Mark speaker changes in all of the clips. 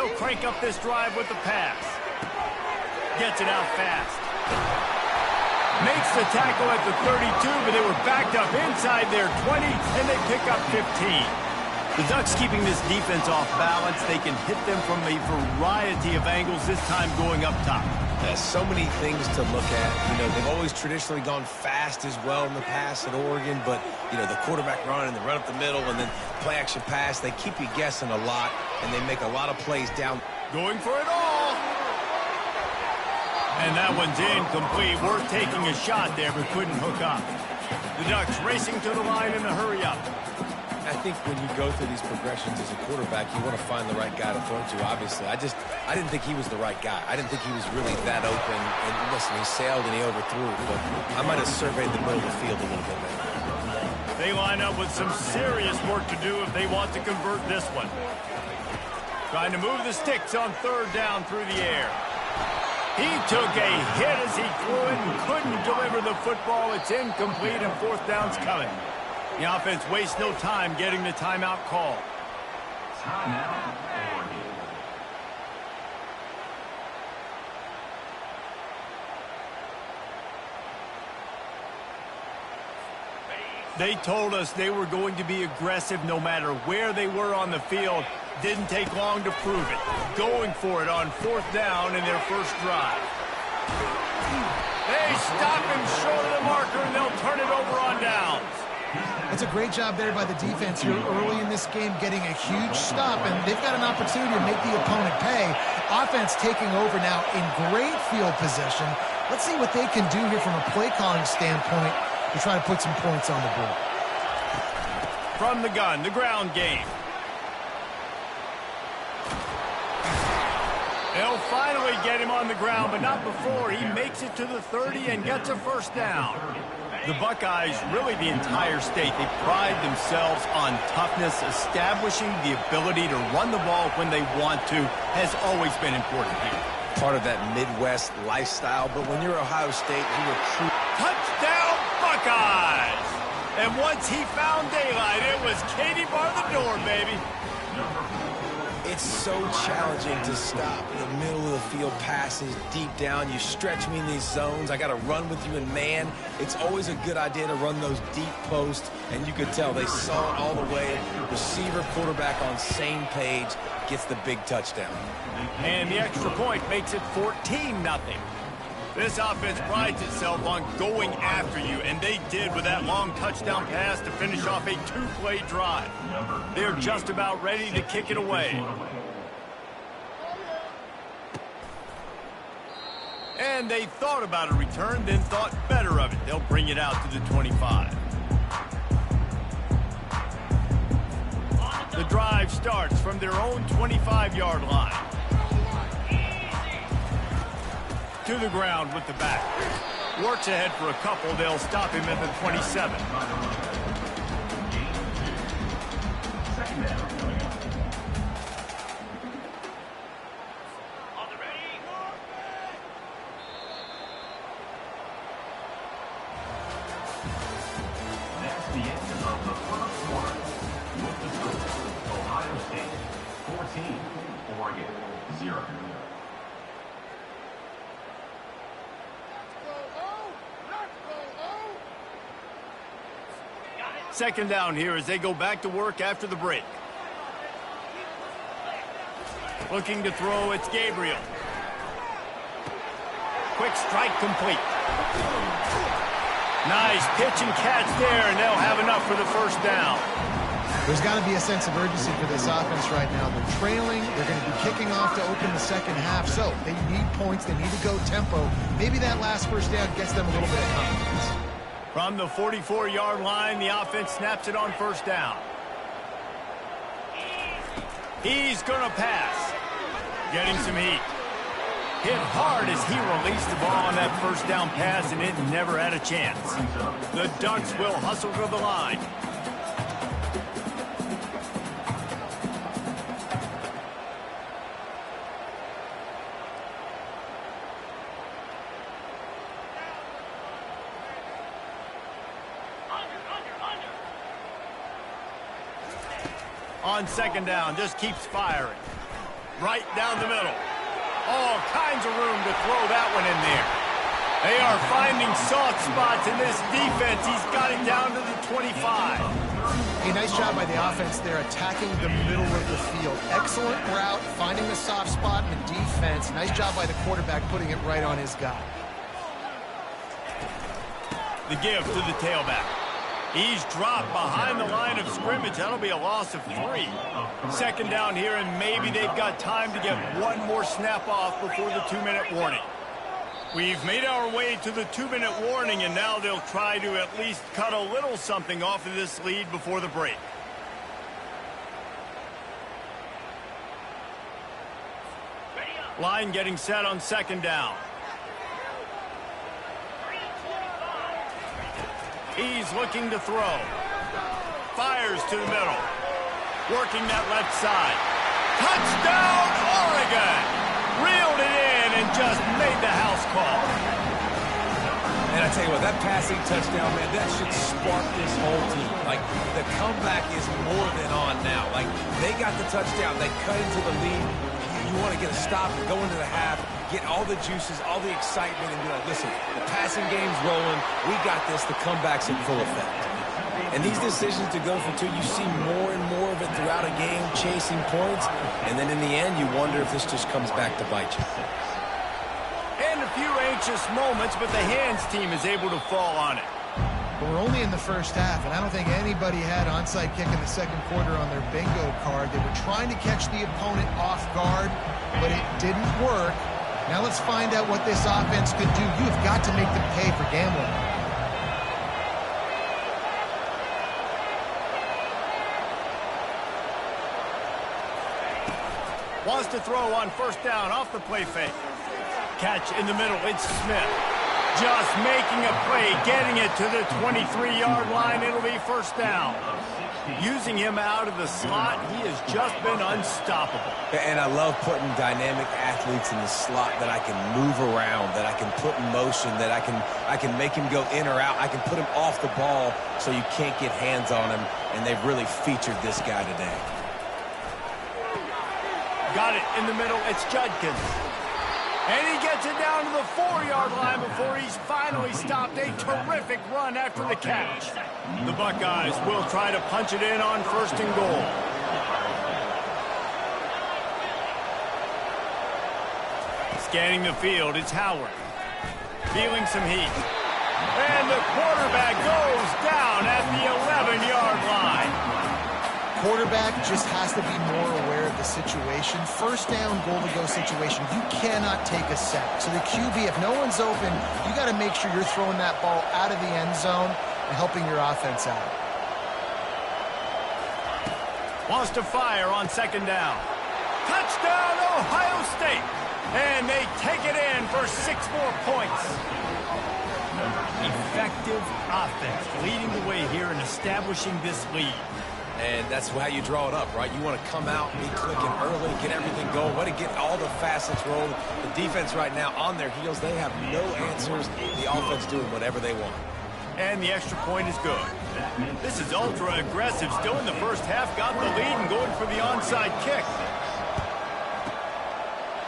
Speaker 1: he'll crank up this drive with the pass. Gets it out fast. Makes the tackle at the 32, but they were backed up inside their 20, and they pick up 15. The Ducks keeping this defense off balance. They can hit them from a variety of angles, this time going up top.
Speaker 2: So many things to look at. You know, they've always traditionally gone fast as well in the past at Oregon, but, you know, the quarterback run and the run up the middle and then play action pass, they keep you guessing a lot, and they make a lot of plays down.
Speaker 1: Going for it all. And that one's incomplete. Worth taking a shot there, but couldn't hook up. The Ducks racing to the line in a hurry up.
Speaker 2: I think when you go through these progressions as a quarterback, you want to find the right guy to throw to, obviously. I didn't think he was the right guy. I didn't think he was really that open. And listen, he sailed and he overthrew, but I might have surveyed the middle of the field a little bit, man.
Speaker 1: They line up with some serious work to do if they want to convert this one. Trying to move the sticks on third down through the air. He took a hit as he threw it and couldn't deliver the football. It's incomplete and fourth down's coming. The offense wastes no time getting the timeout call.
Speaker 3: Timeout.
Speaker 1: They told us they were going to be aggressive no matter where they were on the field. Didn't take long to prove it. Going for it on fourth down in their first drive. They stop him short of the marker, and they'll turn it over on downs.
Speaker 4: That's a great job there by the defense here early in this game, getting a huge stop, and they've got an opportunity to make the opponent pay. Offense taking over now in great field possession. Let's see what they can do here from a play calling standpoint to try to put some points on the board.
Speaker 1: From the gun, the ground game. They'll finally get him on the ground, but not before he makes it to the 30 and gets a first down. The Buckeyes, really the entire state, they pride themselves on toughness. Establishing the ability to run the ball when they want to has always been important here.
Speaker 2: Part of that Midwest lifestyle, but when you're Ohio State, you recruit.
Speaker 1: Touchdown, Buckeyes! And once he found daylight, it was Katie bar the door, baby.
Speaker 2: It's so challenging to stop in the middle of the field passes deep down. You stretch me in these zones. I got to run with you in man. It's always a good idea to run those deep posts, and you could tell they saw it all the way. Receiver, quarterback on same page, gets the big touchdown.
Speaker 1: And the extra point makes it 14-0. This offense prides itself on going after you, and they did with that long touchdown pass to finish off a two-play drive. They're just about ready to kick it away. And they thought about a return, then thought better of it. They'll bring it out to the 25. The drive starts from their own 25-yard line. To the ground with the back. Works ahead for a couple. They'll stop him at the 27.
Speaker 3: That's the end of the first quarter. With the score, Ohio State 14, Oregon 0.
Speaker 1: Second down here as they go back to work after the break. Looking to throw, it's Gabriel. Quick strike complete. Nice pitch and catch there, and they'll have enough for the first down.
Speaker 4: There's got to be a sense of urgency for this offense right now. They're trailing. They're going to be kicking off to open the second half, so they need points. They need to go tempo. Maybe that last first down gets them a little bit of confidence.
Speaker 1: From the 44-yard line, the offense snaps it on first down. He's going to pass. Getting some heat. Hit hard as he released the ball on that first down pass, and it never had a chance. The Ducks will hustle to the line. On second down, just keeps firing. right down the middle. All kinds of room to throw that one in there. They are finding soft spots in this defense. He's got it down to the 25.
Speaker 4: A nice job by the offense there, attacking the middle of the field. Excellent route, finding the soft spot in the defense. Nice job by the quarterback putting it right on his guy.
Speaker 1: The give to the tailback. He's dropped behind the line of scrimmage. That'll be a loss of 3. Second down here, and maybe they've got time to get one more snap off before the 2-minute warning. We've made our way to the 2-minute warning, and now they'll try to at least cut a little something off of this lead before the break. Line getting set on second down. He's looking to throw. Fires to the middle. Working that left side. Touchdown, Oregon! Reeled it in and just made the house call.
Speaker 2: And I tell you what, that passing touchdown, man, that should spark this whole team. Like, the comeback is more than on now. Like, they got the touchdown. They cut into the lead. You want to get a stop and go into the half, get all the juices, all the excitement, and be like, listen, the passing game's rolling. We got this. The comeback's in full effect. And these decisions to go for 2, you see more and more of it throughout a game, chasing points. And then in the end, you wonder if this just comes back to bite you.
Speaker 1: And a few anxious moments, but the hands team is able to fall on it.
Speaker 4: But we're only in the first half, and I don't think anybody had onside kick in the second quarter on their bingo card. They were trying to catch the opponent off guard, but it didn't work. Now let's find out what this offense could do. You've got to make them pay for gambling.
Speaker 1: Wants to throw on first down off the play fake. Catch in the middle, it's Smith. Just making a play, getting it to the 23-yard line. It'll be first down. Using him out of the slot, he has just been unstoppable.
Speaker 2: And I love putting dynamic athletes in the slot that I can move around, that I can put in motion, that I can make him go in or out. I can put him off the ball so you can't get hands on him, and they've really featured this guy today.
Speaker 1: Got it in the middle, it's Judkins. And he gets it down to the 4-yard line before he's finally stopped. A terrific run after the catch. The Buckeyes will try to punch it in on first and goal. Scanning the field, it's Howard. Feeling some heat. And the quarterback goes down at the 11-yard line.
Speaker 4: Quarterback just has to be more aware of the situation. First down, goal-to-go situation. You cannot take a sack. So the QB, if no one's open, you got to make sure you're throwing that ball out of the end zone and helping your offense out.
Speaker 1: Wants to fire on second down. Touchdown, Ohio State. And they take it in for 6 more points. Effective offense leading the way here and establishing this lead.
Speaker 2: And that's how you draw it up, right? You want to come out, be clicking early, get everything going, want to get all the facets rolling. The defense right now on their heels, they have no answers. The offense doing whatever they want.
Speaker 1: And the extra point is good. This is ultra aggressive. Still in the first half, got the lead and going for the onside kick.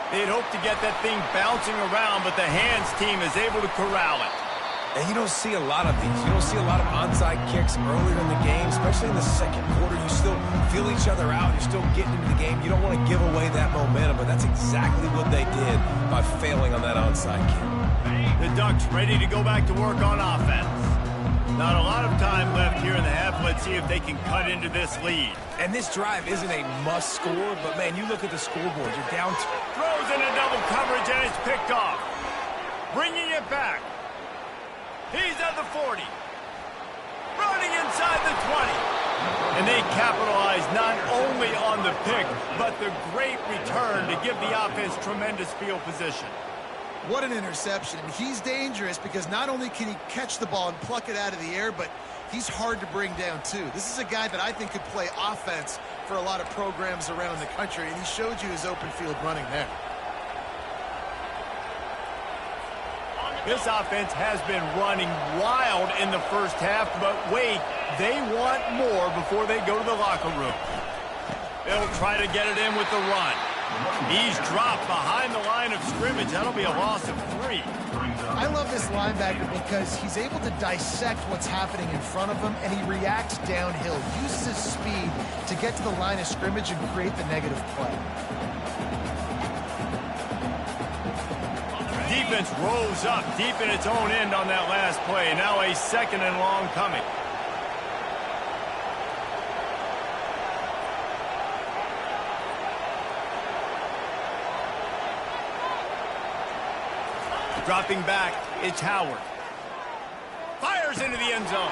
Speaker 1: They'd hoped to get that thing bouncing around, but the hands team is able to corral it.
Speaker 2: And you don't see a lot of these. You don't see a lot of onside kicks earlier in the game, especially in the second quarter. You still feel each other out. You're still getting into the game. You don't want to give away that momentum, but that's exactly what they did by failing on that onside kick.
Speaker 1: The Ducks ready to go back to work on offense. Not a lot of time left here in the half. Let's see if they can cut into this lead.
Speaker 2: And this drive isn't a must score, but, man, you look at the scoreboard. You're down.
Speaker 1: Throws in a double coverage, and it's picked off. Bringing it back. He's at the 40. Running inside the 20. And they capitalize not only on the pick, but the great return to give the offense tremendous field position.
Speaker 4: What an interception. He's dangerous because not only can he catch the ball and pluck it out of the air, but he's hard to bring down, too. This is a guy that I think could play offense for a lot of programs around the country, and he showed you his open field running there.
Speaker 1: This offense has been running wild in the first half, but wait, they want more before they go to the locker room. They'll try to get it in with the run. He's dropped behind the line of scrimmage. That'll be a loss of 3.
Speaker 4: I love this linebacker because he's able to dissect what's happening in front of him, and he reacts downhill, uses his speed to get to the line of scrimmage and create the negative play.
Speaker 1: Defense rose up deep in its own end on that last play. Now a 2nd and long coming. Dropping back, it's Howard. Fires into the end zone.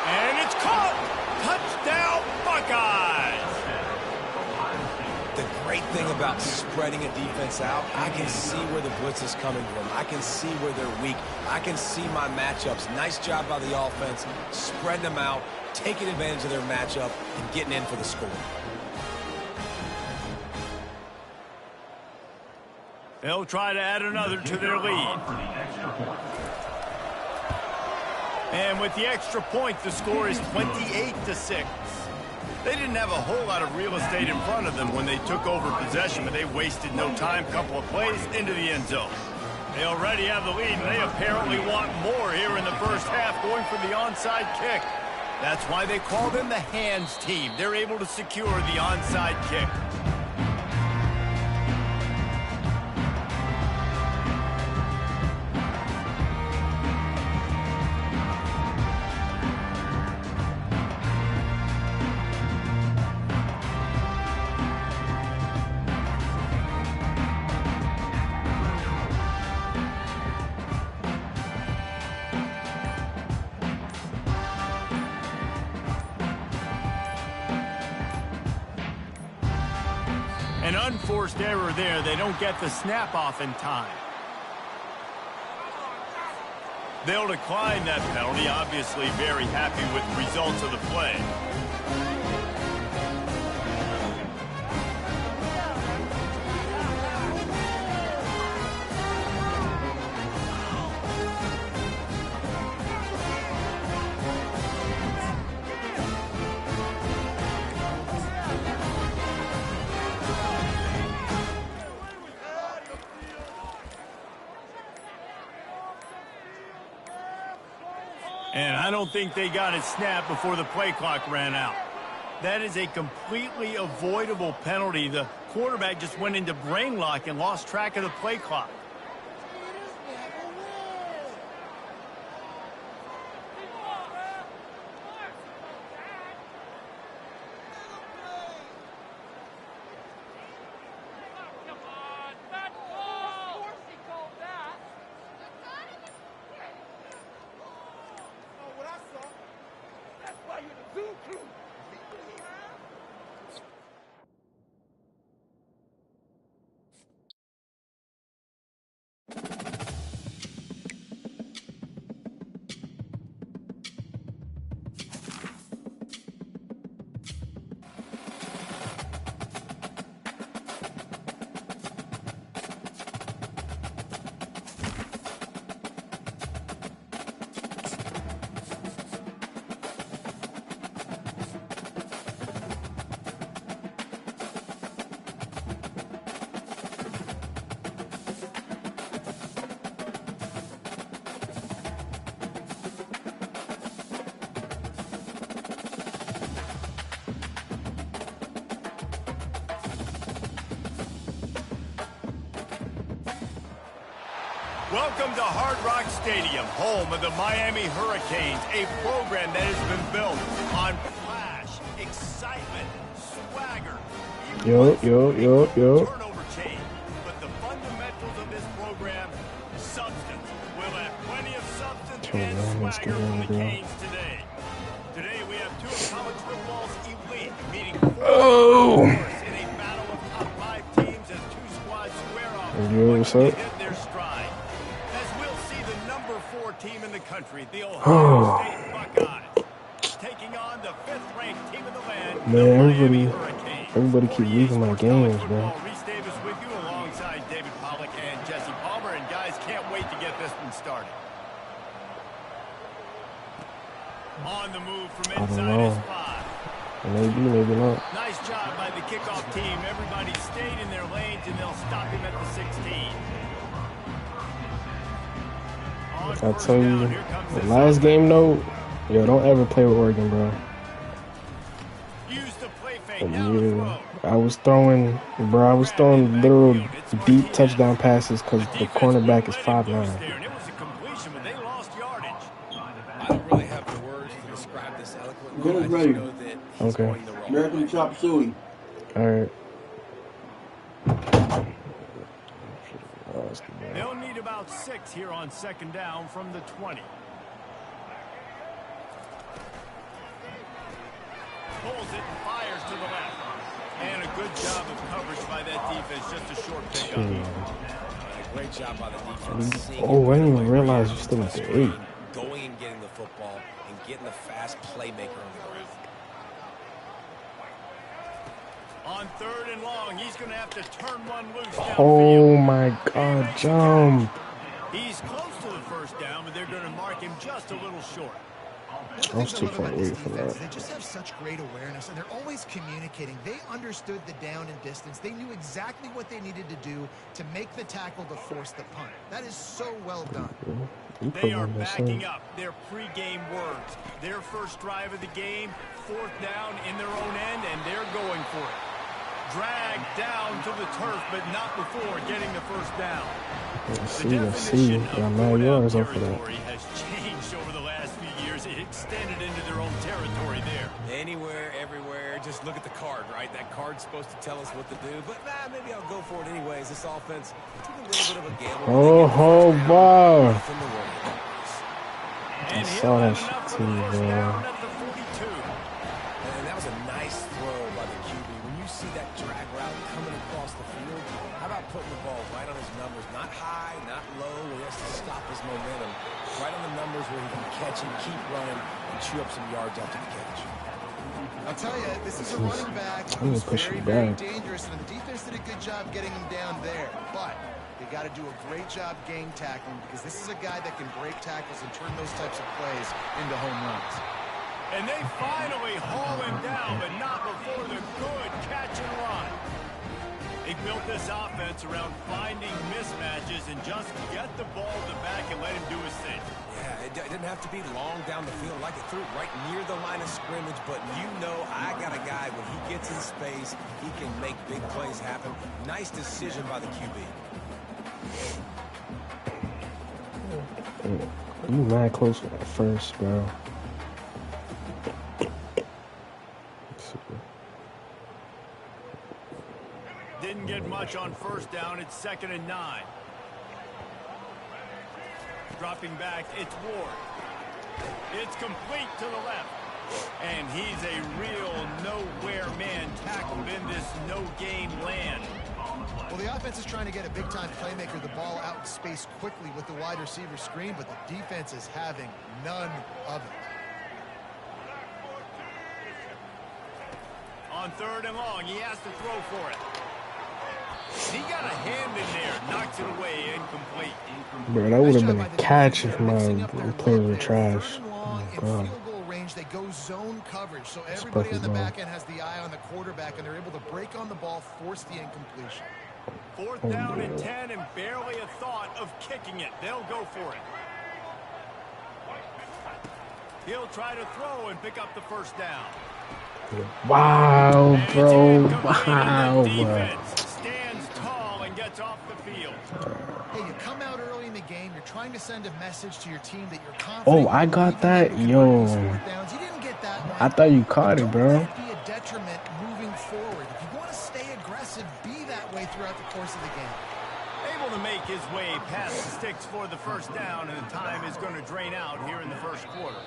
Speaker 1: And it's caught! Touchdown, Buckeyes!
Speaker 2: The great thing about spreading a defense out, I can see where the blitz is coming from. I can see where they're weak. I can see my matchups. Nice job by the offense, spreading them out, taking advantage of their matchup, and getting in for the score.
Speaker 1: They'll try to add another to their lead. And with the extra point, the score is 28-6. They didn't have a whole lot of real estate in front of them when they took over possession, but they wasted no time. Couple of plays into the end zone. They already have the lead, and they apparently want more here in the first half, going for the onside kick. That's why they call them the hands team. They're able to secure the onside kick. An unforced error there. They don't get the snap off in time. They'll decline that penalty. Obviously very happy with the results of the play. And I don't think they got it snapped before the play clock ran out. That is a completely avoidable penalty. The quarterback just went into brain lock and lost track of the play clock. Welcome to Hard Rock Stadium, home of the Miami Hurricanes, a program that has been built on flash, excitement, swagger, turnover chain. But the fundamentals of this program, substance. We'll have plenty of substance and swagger from the Canes today. Today we have two of college football's elite meeting four in a battle of top 5 teams as two squads square off to hit their stride. Team in the country, the Ohio State Buckeyes, taking on the 5th-ranked team in the land,
Speaker 5: man, everybody keep leaving my games, man.
Speaker 1: Reese Davis with you alongside David Pollack and Jesse Palmer, and guys, can't wait to get this one started. On the move from inside his 5.
Speaker 5: Maybe, maybe not.
Speaker 1: Nice job by the kickoff team. Everybody stayed in their lanes, and they'll stop him at the 16.
Speaker 5: I tell you, the last game though, yo, don't ever play with Oregon, bro. Yeah, I was throwing little deep touchdown passes because the cornerback is 5'9".
Speaker 2: I don't really have the words to describe this eloquently.
Speaker 6: Good,
Speaker 2: I just
Speaker 6: ready.
Speaker 2: know that he's going the wrong way.
Speaker 6: American chop suey.
Speaker 5: All right.
Speaker 1: They'll need about 6 here on 2nd down from the 20. Pulls it and fires to the left. And a good job of coverage by that defense. Just a short pickup.
Speaker 2: Great job by the defense.
Speaker 5: Oh, I didn't even realize you still at the 8.
Speaker 2: Going and getting the football and getting the fast playmaker on the ground.
Speaker 1: On 3rd and long, he's going to have to turn one loose downfield.
Speaker 5: Oh my God, jump.
Speaker 1: He's close to the 1st down, but they're going to mark him just a little short.
Speaker 5: I was too far away for that.
Speaker 4: They just have such great awareness, and they're always communicating. They understood the down and distance. They knew exactly what they needed to do to make the tackle to force the punt. That is so well done.
Speaker 1: They are backing up their pregame words. Their first drive of the game, 4th down in their own end, and they're going for it. Dragged down to the turf, but not before getting the 1st down.
Speaker 5: Let's see. Got 9 yards off of that.
Speaker 1: Has changed over the last few years. It extended into their own territory there.
Speaker 2: Anywhere, everywhere. Just look at the card, right? That card's supposed to tell us what to do. But maybe I'll go for it anyways. This offense took a little bit of a gamble.
Speaker 5: Oh, wow.
Speaker 1: I
Speaker 5: saw that shit too, bro.
Speaker 2: And that was a nice throw by the QB. When you see that drag route coming across the field, how about putting the ball right on his numbers? Not high, not low, where he has to stop his momentum. Right on the numbers where he can catch and keep running and chew up some yards after the catch.
Speaker 4: I'll tell you, this is a running back who's very dangerous, and the defense did a good job getting him down there. But they got to do a great job game tackling, because this is a guy that can break tackles and turn those types of plays into home runs.
Speaker 1: And they finally haul him down, but not before the good catch and run. They built this offense around finding mismatches and just get the ball to the back and let him do his thing.
Speaker 2: Yeah, it didn't have to be long down the field. Like it threw it right near the line of scrimmage, but you know I got a guy, when he gets in space, he can make big plays happen. Nice decision by the QB.
Speaker 5: You mad close for that first, bro.
Speaker 1: Didn't get much on 1st down. It's 2nd and 9. Dropping back, it's Ward. It's complete to the left. And he's a real nowhere man tackled in this no-gain land.
Speaker 4: Well, the offense is trying to get a big-time playmaker the ball out in space quickly with the wide receiver screen, but the defense is having none of it.
Speaker 1: On 3rd and long, he has to throw for it. He got a hand in there, knocks it away, incomplete.
Speaker 5: Bro, that would have been a catch if my players were trash.
Speaker 4: Oh, God. Field goal range, they go zone coverage, so everybody on the back end has the eye on the quarterback, and they're able to break on the ball, force the incompletion.
Speaker 1: 4th down and 10, and barely a thought of kicking it. They'll go for it. He'll try to throw and pick up the 1st down.
Speaker 5: Wow, bro. Wow.
Speaker 1: Stands tall and gets off the field.
Speaker 4: Hey, you come out early in the game, you're trying to send a message to your team that you're confident.
Speaker 5: Oh, I got that? Yo.
Speaker 4: You didn't get that one.
Speaker 5: I thought you caught it, bro.
Speaker 4: Don't be a detriment moving forward. If you want to stay aggressive, be that way throughout the course of the game.
Speaker 1: Able to make his way past the sticks for the 1st down, and the time is going to drain out here in the 1st quarter.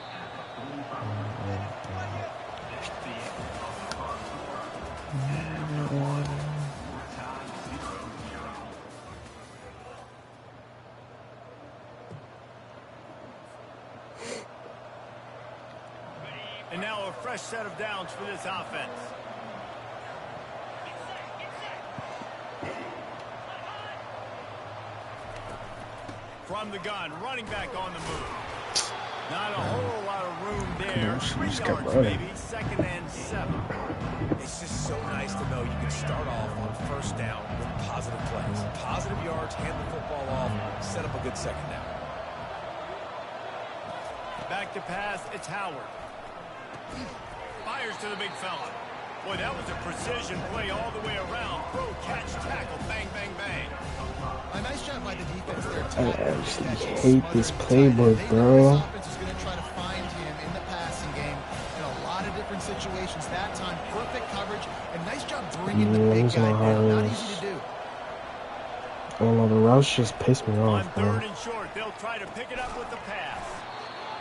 Speaker 1: And now a fresh set of downs for this offense. From the gun, running back on the move. Not a whole lot of room there.
Speaker 5: She
Speaker 1: 3
Speaker 5: just kept
Speaker 1: yards
Speaker 5: running.
Speaker 1: maybe. 2nd and 7.
Speaker 2: It's just so nice to know you can start off on first down with positive plays. Positive yards, hand the football off, set up a good second down.
Speaker 1: Back to pass, it's Howard. Fires to the big fella. Boy, that was a precision play all the way around. Throw, catch, tackle, bang, bang, bang.
Speaker 4: A nice job by the defense there.
Speaker 5: I actually hate this playbook, bro.
Speaker 4: This offense is going to try to find him in the passing game in a lot of different situations. That time, perfect coverage, and nice job bringing the big guy down. Not easy to do.
Speaker 5: I don't know, the routes just pissed me
Speaker 1: On
Speaker 5: off, bro.
Speaker 1: 3rd and short, they'll try to pick it up with the pass.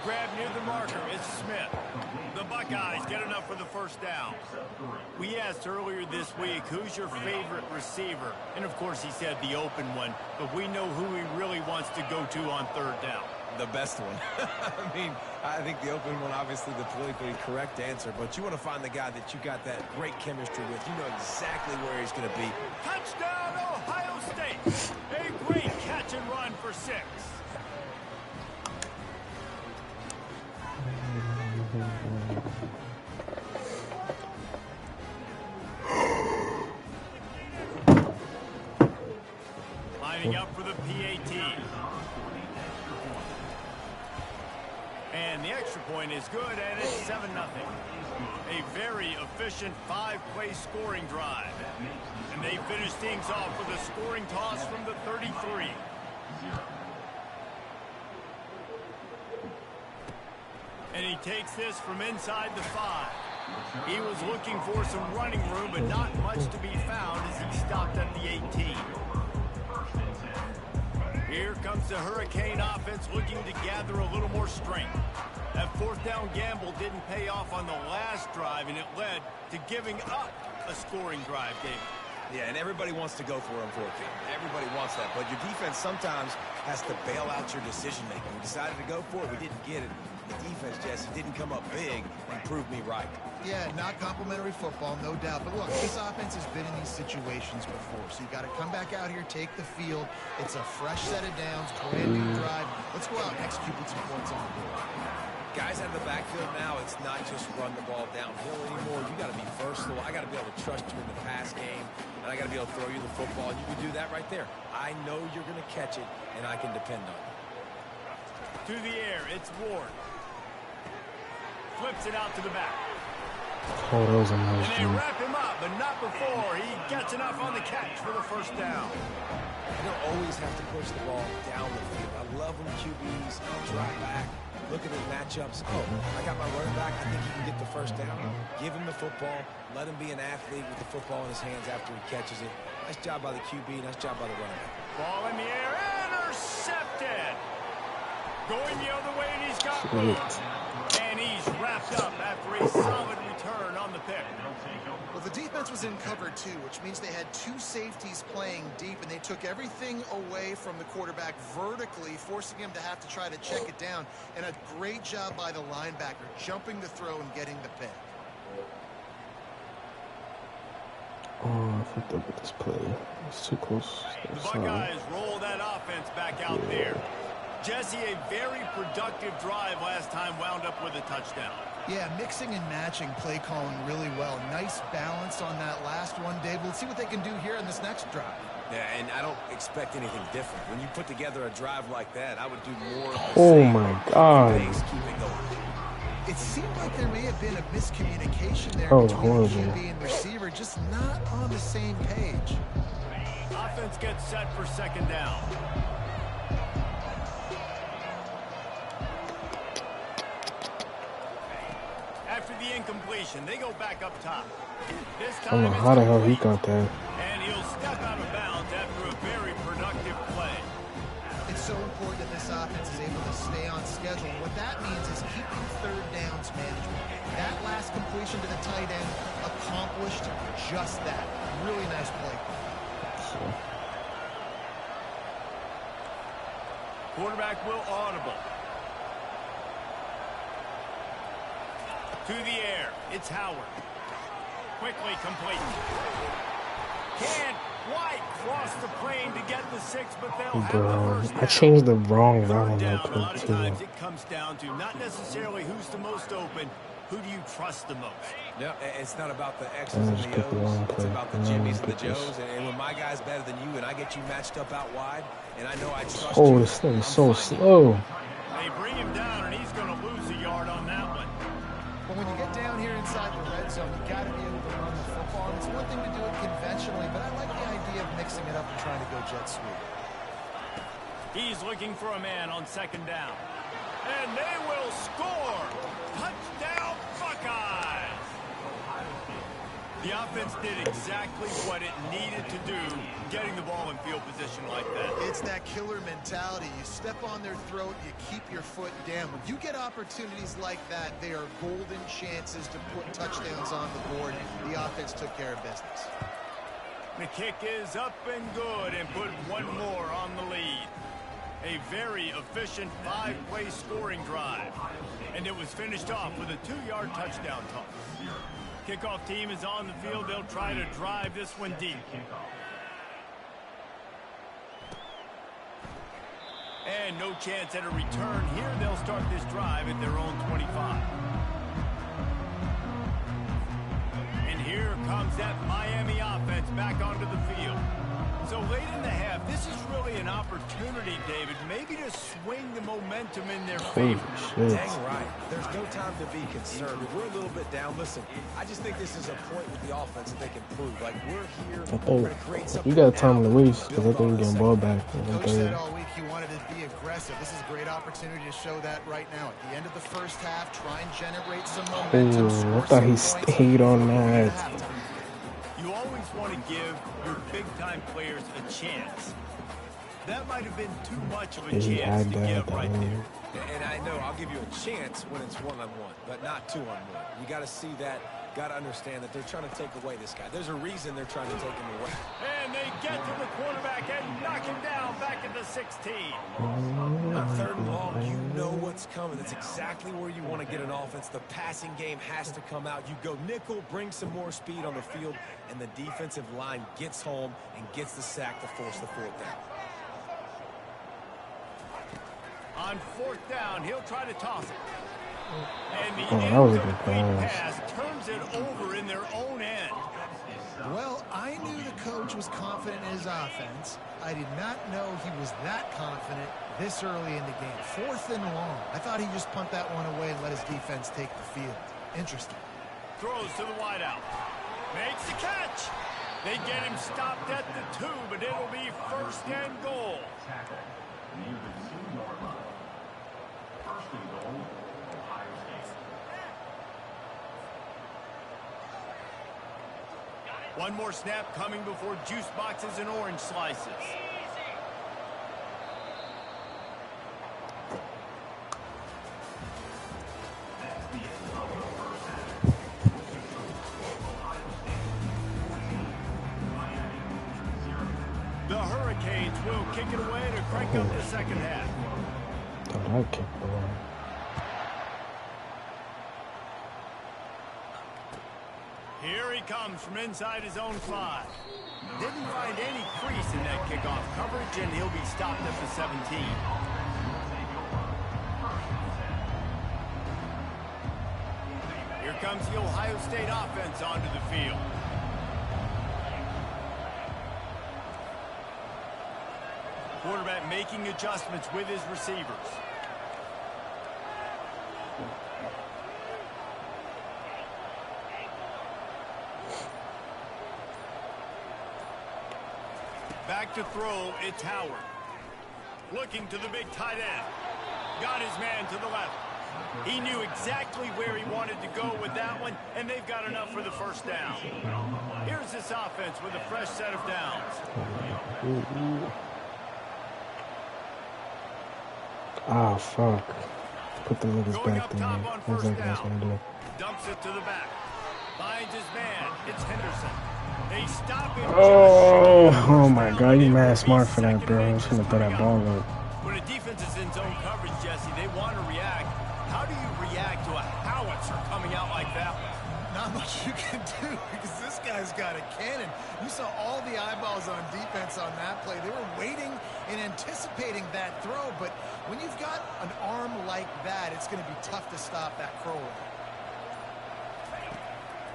Speaker 1: Grab near the marker, it's Smith. The Buckeyes get enough for the first down. We asked earlier this week, who's your favorite receiver? And of course he said the open one, but we know who he really wants to go to on 3rd down.
Speaker 2: The best one. I mean, I think the open one, obviously the politically correct answer, but you want to find the guy that you got that great chemistry with. You know exactly where he's going to be.
Speaker 1: Touchdown, Ohio State. A great catch and run for 6. Lining up for the PAT. And the extra point is good, and it's 7-0. A very efficient 5-play scoring drive. And they finish things off with a scoring toss from the 33. And he takes this from inside the 5. He was looking for some running room, but not much to be found as he stopped at the 18. Here comes the Hurricane offense looking to gather a little more strength. That 4th down gamble didn't pay off on the last drive, and it led to giving up a scoring drive, David.
Speaker 2: Yeah, and everybody wants to go for it on 4th down. Everybody wants that, but your defense sometimes has to bail out your decision-making. We decided to go for it. We didn't get it. The defense, Jesse, didn't come up big and prove me right.
Speaker 4: Yeah, not complimentary football, no doubt. But look, this offense has been in these situations before. So you got to come back out here, take the field. It's a fresh set of downs, brand new drive. Let's go out and execute with some points on the board.
Speaker 2: Guys out of the backfield now, it's not just run the ball downhill anymore. You got to be versatile. I got to be able to trust you in the pass game, and I got to be able to throw you the football. You can do that right there. I know you're going to catch it, and I can depend on it.
Speaker 1: To the air, it's Ward. Flips it out to the back.
Speaker 5: Oh, that was a nice
Speaker 1: And they
Speaker 5: jump.
Speaker 1: wrap him up, but not before he gets enough on the catch for the first down.
Speaker 2: You don't always have to push the ball down the field. I love when QBs drop back, look at his matchups. Oh, I got my running back. I think he can get the first down. Give him the football. Let him be an athlete with the football in his hands after he catches it. Nice job by the QB. Nice job by the running back.
Speaker 1: Ball in the air, intercepted. Going the other way, and he's got room. And he's wrapped up after a solid return on the pick.
Speaker 4: Well, the defense was in cover 2, which means they had 2 safeties playing deep, and they took everything away from the quarterback vertically, forcing him to have to try to check it down. And a great job by the linebacker, jumping the throw and getting the pick.
Speaker 5: Oh, I fucked up with this play. It's too close.
Speaker 1: The Buckeyes roll that offense back out there. Jesse, a very productive drive last time wound up with a touchdown.
Speaker 4: Yeah, mixing and matching play calling really well. Nice balance on that last one, Dave. Let's see what they can do here in this next drive.
Speaker 2: Yeah, and I don't expect anything different. When you put together a drive like that, I would do more of the
Speaker 5: Oh
Speaker 2: same.
Speaker 5: my God.
Speaker 2: Pace, keep it going.
Speaker 4: It seemed like there may have been a miscommunication there
Speaker 5: Oh,
Speaker 4: between
Speaker 5: horrible.
Speaker 4: QB and receiver, just not on the same page.
Speaker 1: Offense gets set for 2nd down. After the incompletion, they go back up top. This
Speaker 5: I
Speaker 1: time
Speaker 5: don't know
Speaker 1: it's
Speaker 5: how the hell he
Speaker 1: complete.
Speaker 5: got that.
Speaker 1: And he'll step out of bounds after a very productive play.
Speaker 4: It's so important that this offense is able to stay on schedule. What that means is keeping 3rd downs management. That last completion to the tight end accomplished just that. Really nice play.
Speaker 5: So,
Speaker 1: Quarterback will audible. To the air, it's Howard. Quickly complete. Can't Quite crossed the plane to get the 6, but they'll have the
Speaker 5: Bro,
Speaker 1: first down.
Speaker 5: I changed the wrong route on
Speaker 1: Third
Speaker 5: that
Speaker 1: down, a lot
Speaker 5: play
Speaker 1: of
Speaker 5: too.
Speaker 1: times it comes down to not necessarily who's the most open, who do you trust the most?
Speaker 2: No, it's not about the X's
Speaker 5: I
Speaker 2: and
Speaker 5: just
Speaker 2: the
Speaker 5: picked the wrong
Speaker 2: O's. It's
Speaker 5: play.
Speaker 2: about the
Speaker 5: Now
Speaker 2: Jimmys
Speaker 5: let's
Speaker 2: and the
Speaker 5: get this.
Speaker 2: Joes. And when my guy's better than you and I get you matched up out wide, and I know I trust
Speaker 5: Oh,
Speaker 2: you,
Speaker 5: this thing
Speaker 2: I'm
Speaker 5: is so
Speaker 2: fine.
Speaker 5: slow.
Speaker 1: They bring him down, and he's going to lose a yard on that one.
Speaker 4: But when you get down here inside the red zone, you got to be able to run the football. And it's one thing to do it conventionally, but I like the idea of mixing it up and trying to go jet sweep.
Speaker 1: He's looking for a man on 2nd down. And they will score! Touchdown, Buckeyes! The offense did exactly what it needed to do, getting the ball in field position like that.
Speaker 4: It's that killer mentality. You step on their throat, you keep your foot down. When you get opportunities like that, they are golden chances to put touchdowns on the board. The offense took care of business.
Speaker 1: The kick is up and good, and put one more on the lead. A very efficient 5-play scoring drive. And it was finished off with a 2-yard touchdown toss. Kickoff team is on the field. They'll try to drive this one deep. And no chance at a return here. They'll start this drive at their own 25. And here comes that Miami offense back onto the field. So late in the half, this is really an opportunity, David, maybe to swing the momentum in their favor.
Speaker 2: Dang right. There's no time to be concerned. If we're a little bit down, listen, I just think this is a point with the offense that they can prove. Like, we're here, we're going to create something.
Speaker 5: You got time to waste because I
Speaker 2: build
Speaker 5: think
Speaker 2: on
Speaker 5: we're
Speaker 2: the
Speaker 5: getting ball back.
Speaker 4: Coach said all week he wanted to be aggressive. This is a great opportunity to show that right now. At the end of the first half, try and generate some momentum.
Speaker 5: Oh, I thought he stayed on that.
Speaker 1: You always want to give your big-time players a chance. That might have been too much of a chance to give right there.
Speaker 2: And I know I'll give you a chance when it's one-on-one, but not two-on-one. You got to see that, got to understand that they're trying to take away this guy. There's a reason they're trying to take him away.
Speaker 1: And they get to the quarterback and knock him down back at the 16.
Speaker 2: On 3rd and long, you know what's coming. That's exactly where you want to get an offense. The passing game has to come out. You go nickel, bring some more speed on the field, and the defensive line gets home and gets the sack to force the 4th down.
Speaker 1: On 4th down, he'll try to toss it. And the
Speaker 5: that was a good
Speaker 1: incomplete
Speaker 5: pass.
Speaker 1: pass turns it over in their own end.
Speaker 4: Well, I knew the coach was confident in his offense. I did not know he was that confident this early in the game. 4th and long. I thought he'd just punt that one away and let his defense take the field. Interesting.
Speaker 1: Throws to the wideout. Makes the catch. They get him stopped at the 2, but it'll be 1st and goal.
Speaker 3: Tackle near the 2-yard line. 1st and goal, Ohio State.
Speaker 1: One more snap coming before juice boxes and orange slices. The Hurricanes will kick it away to crank up the 2nd half.
Speaker 5: I kicked the ball.
Speaker 1: Here he comes from inside his own 5. Didn't find any crease in that kickoff coverage, and he'll be stopped at the 17. Here comes the Ohio State offense onto the field. Quarterback making adjustments with his receivers. Back to throw, it's Howard. Looking to the big tight end. Got his man to the left. He knew exactly where he wanted to go with that one, and they've got enough for the 1st down. Here's this offense with a fresh set of downs.
Speaker 5: Ah, fuck. Put the niggas
Speaker 1: Going
Speaker 5: back
Speaker 1: up
Speaker 5: there.
Speaker 1: top
Speaker 5: Man.
Speaker 1: on
Speaker 5: That's
Speaker 1: 1st
Speaker 5: like that's what I'm
Speaker 1: down.
Speaker 5: doing.
Speaker 1: Dumps it to the back. Finds his man. It's Henderson. They stop him.
Speaker 5: Oh my God, you mad smart for that, bro. I was gonna throw that ball up.
Speaker 1: When a defense is in zone coverage, Jesse, they want to react. How do you react to a howitzer coming out like that one?
Speaker 4: Not not much you can do because this guy's got a cannon. You saw all the eyeballs on defense on that play. They were waiting and anticipating that throw, but when you've got an arm like that, it's going to be tough to stop that crow.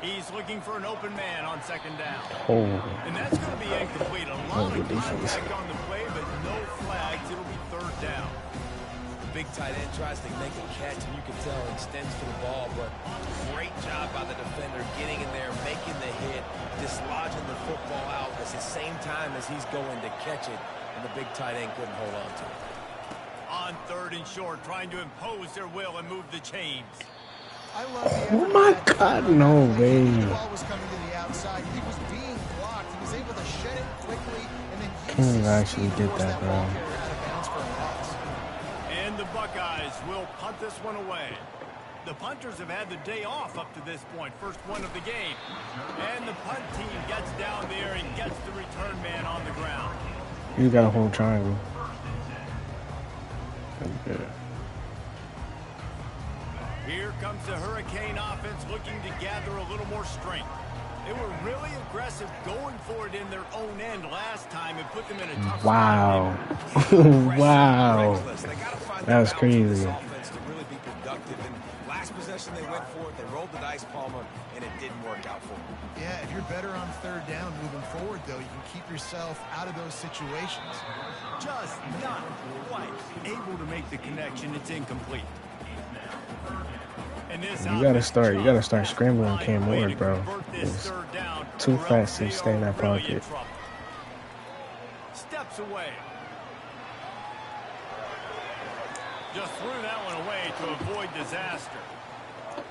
Speaker 1: He's looking for an open man on second down.
Speaker 5: Oh.
Speaker 1: And that's going to be incomplete. A lot of contact on the play, but no flags. It'll be third down.
Speaker 2: Big tight end tries to make a catch, and you can tell he extends for the ball, but great job by the defender getting in there, making the hit, dislodging the football out at the same time as he's going to catch it, and the big tight end couldn't hold on to it.
Speaker 1: On third and short, trying to impose their will and move the chains.
Speaker 4: I love the
Speaker 5: Oh my God, no way.
Speaker 4: The ball was coming to the outside. He was being blocked. He was able to shed it quickly and then
Speaker 5: Can't even actually get that, bro.
Speaker 1: And the Buckeyes will punt this one away. The punters have had the day off up to this point. First one of the game. And the punt team gets down there and gets the return man on the ground.
Speaker 5: You got a whole triangle. That's good.
Speaker 1: Here comes the Hurricane offense looking to gather a little more strength. They were really aggressive going for it in their own end last time and put them in a tough
Speaker 5: Wow. Wow. That was crazy.
Speaker 2: Last possession they went for it, they rolled the dice, Palmer, and it didn't work out for them.
Speaker 4: Yeah, if you're better on third down moving forward, though, you can keep yourself out of those situations.
Speaker 1: Just not quite able to make the connection. It's incomplete. And this
Speaker 5: You gotta start scrambling Cam Ward, bro. It's too fast to stay in that pocket.
Speaker 1: Steps away. Just threw that one away to avoid disaster.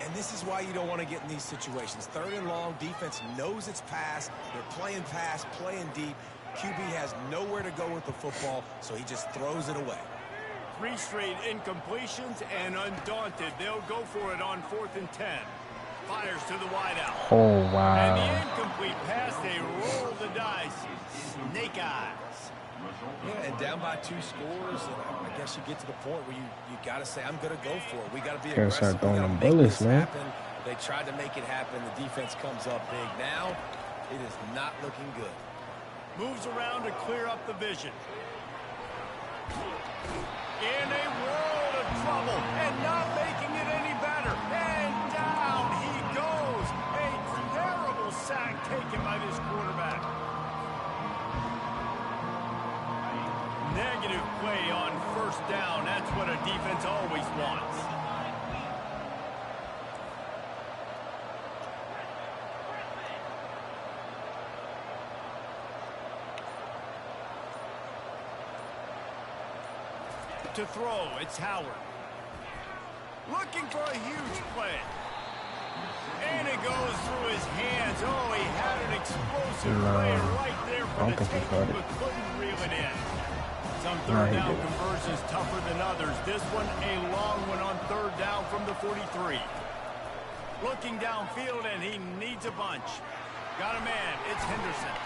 Speaker 2: And this is why you don't want to get in these situations. Third and long, defense knows it's pass. They're playing pass, playing deep. QB has nowhere to go with the football, so he just throws it away.
Speaker 1: 3 straight incompletions, and undaunted, they'll go for it on 4th and 10. Fires to the wideout.
Speaker 5: Oh,
Speaker 1: And
Speaker 5: wow.
Speaker 1: the incomplete pass, they roll the dice. Snake eyes.
Speaker 2: Yeah, and down by 2 scores, and I guess you get to the point where you got to say, I'm going to go for it. We got to be
Speaker 5: Gotta
Speaker 2: aggressive.
Speaker 5: start throwing
Speaker 2: We gotta
Speaker 5: them
Speaker 2: make
Speaker 5: bullets,
Speaker 2: this
Speaker 5: man.
Speaker 2: happen. They tried to make it happen. The defense comes up big. Now, it is not looking good.
Speaker 1: Moves around to clear up the vision. In a world of trouble and not making it any better. And down he goes. A terrible sack taken by this quarterback. Negative play on first down. That's what a defense always wants. To throw, it's Howard. Looking for a huge play. And it goes through his hands. Oh, he had an explosive play right there for the taking, but couldn't reel it in. Some third down conversions tougher than others. This one, a long one on third down from the 43. Looking downfield, and he needs a bunch. Got a man. It's Henderson.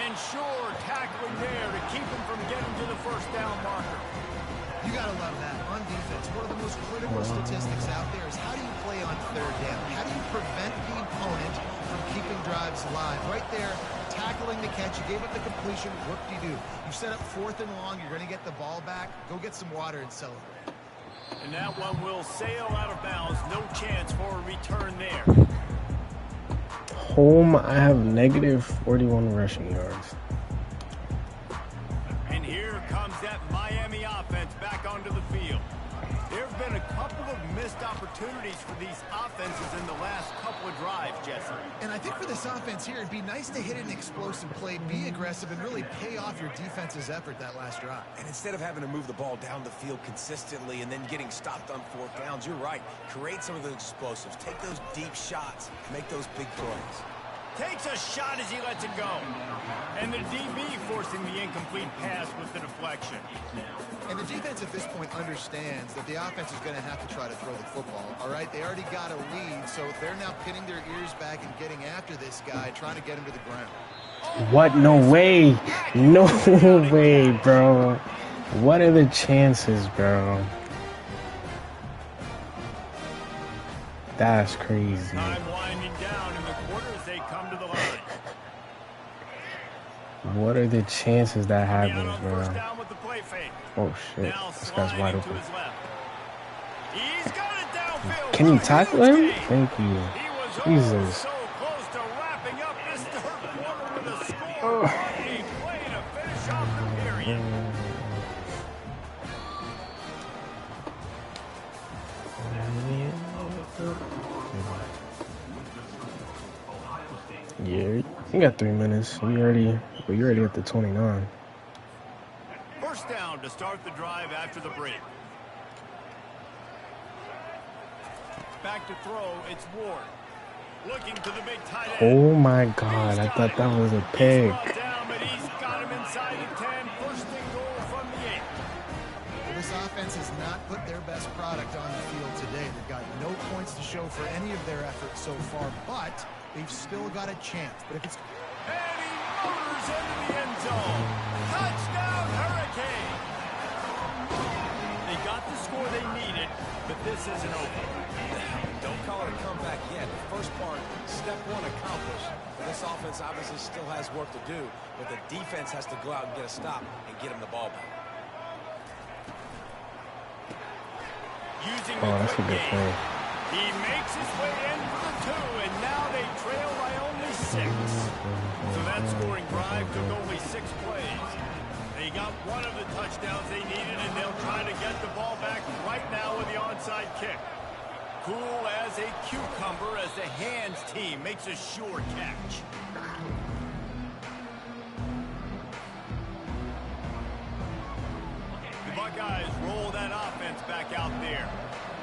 Speaker 1: And sure, tackling there to keep him from getting to the first down marker.
Speaker 4: You got to love that. On defense, one of the most critical statistics out there is how do you play on third down? How do you prevent the opponent from keeping drives alive? Right there, tackling the catch. You gave up the completion. Whoop-de-doo. You set up 4th and long. You're going to get the ball back. Go get some water and celebrate.
Speaker 1: And that one will sail out of bounds. No chance for a return there.
Speaker 5: Home, I have negative 41 rushing yards.
Speaker 1: And here comes that Miami offense back onto the field. There have been a couple of missed opportunities for these offenses in the last couple of drives, Jesse.
Speaker 4: And I think for this offense here, it'd be nice to hit an explosive play, be aggressive, and really pay off your defense's effort that last drive.
Speaker 2: And instead of having to move the ball down the field consistently and then getting stopped on 4th downs, you're right. Create some of those explosives. Take those deep shots. Make those big plays.
Speaker 1: Takes a shot as he lets it go. And the DB forcing the incomplete pass with the deflection.
Speaker 4: And the defense at this point understands that the offense is going to have to try to throw the football, all right? They already got a lead, so they're now pinning their ears back and getting after this guy, trying to get him to the ground.
Speaker 5: What? No way. No way, bro. What are the chances, bro? That's crazy.
Speaker 1: Time winding down in the quarter as they come to the line.
Speaker 5: What are the chances that
Speaker 1: Coming out
Speaker 5: happens,
Speaker 1: on
Speaker 5: bro?
Speaker 1: first down with the play fake.
Speaker 5: Oh shit,
Speaker 1: Now
Speaker 5: this guy's wide
Speaker 1: sliding to
Speaker 5: open.
Speaker 1: his left. He's got it downfield.
Speaker 5: Can you
Speaker 1: What a
Speaker 5: tackle
Speaker 1: huge
Speaker 5: him?
Speaker 1: gain.
Speaker 5: Thank you.
Speaker 1: He was
Speaker 5: Jesus.
Speaker 1: so close to wrapping up this third quarter with a score.
Speaker 5: Oh.
Speaker 1: What a play to finish off the period.
Speaker 5: Yeah, you got 3 minutes. You already at the 29.
Speaker 1: First down to start the drive after the break. Back to throw, it's Ward. Looking to the big tight end.
Speaker 5: Oh my God, I thought that was a pick.
Speaker 1: He's brought down, but he's got him inside the 10. First and goal from the 8.
Speaker 4: Well, this offense has not put their best product on the field today. They've got no points to show for any of their efforts so far, but they've still got a chance. But if it's
Speaker 1: And he motors into the end zone. Touchdown, Hurricane. They got the score they needed, but this isn't over.
Speaker 2: Don't call it a comeback yet. The first part, step one accomplished. This offense obviously still has work to do, but the defense has to go out and get a stop and get him the ball back.
Speaker 1: Using
Speaker 5: Oh, that's a
Speaker 1: quick
Speaker 5: good
Speaker 1: game.
Speaker 5: play.
Speaker 1: He makes his way in for the 2, and now they trail by only 6. So that scoring drive took only 6 plays. They got one of the touchdowns they needed, and they'll try to get the ball back right now with the onside kick. Cool as a cucumber as the hands team makes a sure catch. The Buckeyes roll that offense back out there.